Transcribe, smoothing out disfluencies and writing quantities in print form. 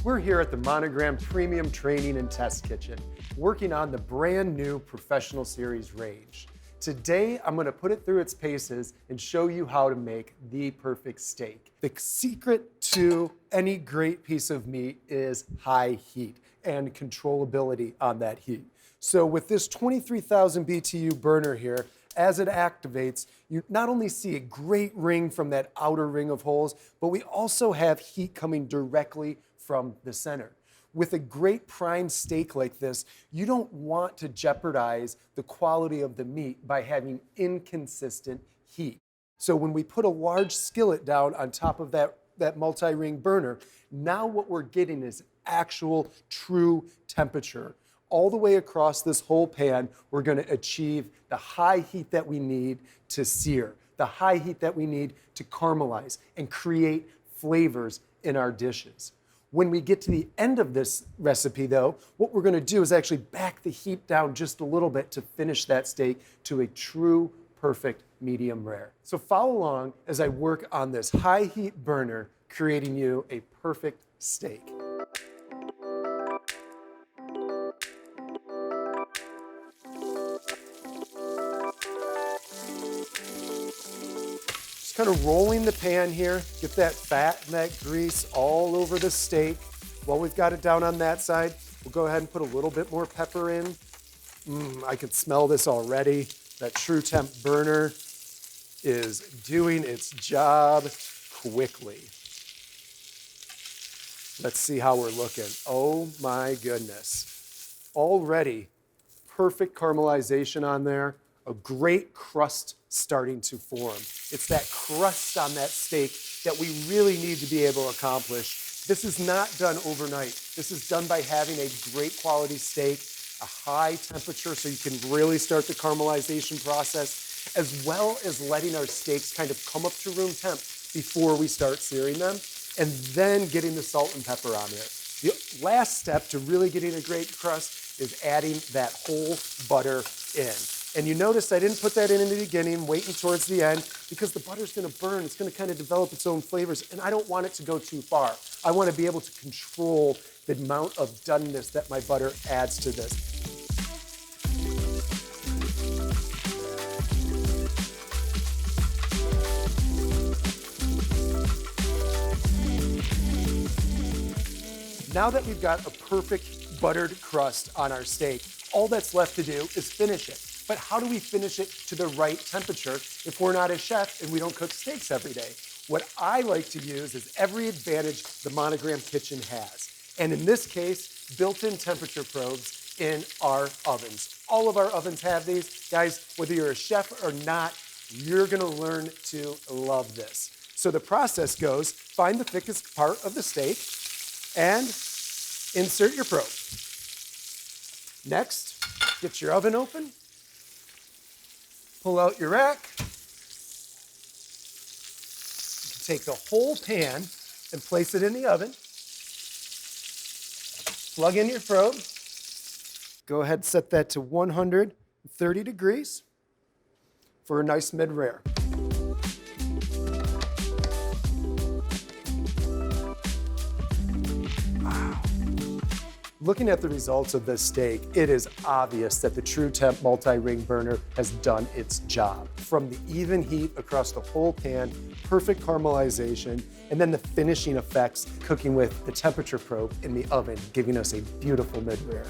We're here at the Monogram Premium Training and Test Kitchen, working on the brand new Professional Series range. Today, I'm gonna put it through its paces and show you how to make the perfect steak. The secret to any great piece of meat is high heat and controllability on that heat. So with this 23,000 BTU burner here, as it activates, you not only see a great ring from that outer ring of holes, but we also have heat coming directly from the center. With a great prime steak like this, you don't want to jeopardize the quality of the meat by having inconsistent heat. So when we put a large skillet down on top of that multi-ring burner, now what we're getting is actual true temperature. All the way across this whole pan, we're gonna achieve the high heat that we need to sear, the high heat that we need to caramelize and create flavors in our dishes. When we get to the end of this recipe though, what we're gonna do is actually back the heat down just a little bit to finish that steak to a true perfect medium rare. So follow along as I work on this high heat burner, creating you a perfect steak. Kind of rolling the pan here, get that fat and that grease all over the steak. While we've got it down on that side, we'll go ahead and put a little bit more pepper in. I can smell this already. That True Temp burner is doing its job quickly. Let's see how we're looking. Oh my goodness. Already perfect caramelization on there. A great crust starting to form. It's that crust on that steak that we really need to be able to accomplish. This is not done overnight. This is done by having a great quality steak, a high temperature so you can really start the caramelization process, as well as letting our steaks kind of come up to room temp before we start searing them, and then getting the salt and pepper on there. The last step to really getting a great crust is adding that whole butter in. And you notice I didn't put that in the beginning, waiting towards the end, because the butter's gonna burn, it's gonna kind of develop its own flavors, and I don't want it to go too far. I wanna be able to control the amount of doneness that my butter adds to this. Now that we've got a perfect buttered crust on our steak, all that's left to do is finish it. But how do we finish it to the right temperature if we're not a chef and we don't cook steaks every day? What I like to use is every advantage the Monogram kitchen has. And in this case, built-in temperature probes in our ovens. All of our ovens have these. Guys, whether you're a chef or not, you're gonna learn to love this. So the process goes, find the thickest part of the steak and insert your probe. Next, get your oven open. Pull out your rack. You can take the whole pan and place it in the oven. Plug in your probe. Go ahead and set that to 130 degrees for a nice mid-rare. Looking at the results of this steak, it is obvious that the True Temp multi-ring burner has done its job. From the even heat across the whole pan, perfect caramelization, and then the finishing effects cooking with the temperature probe in the oven, giving us a beautiful mid-rare.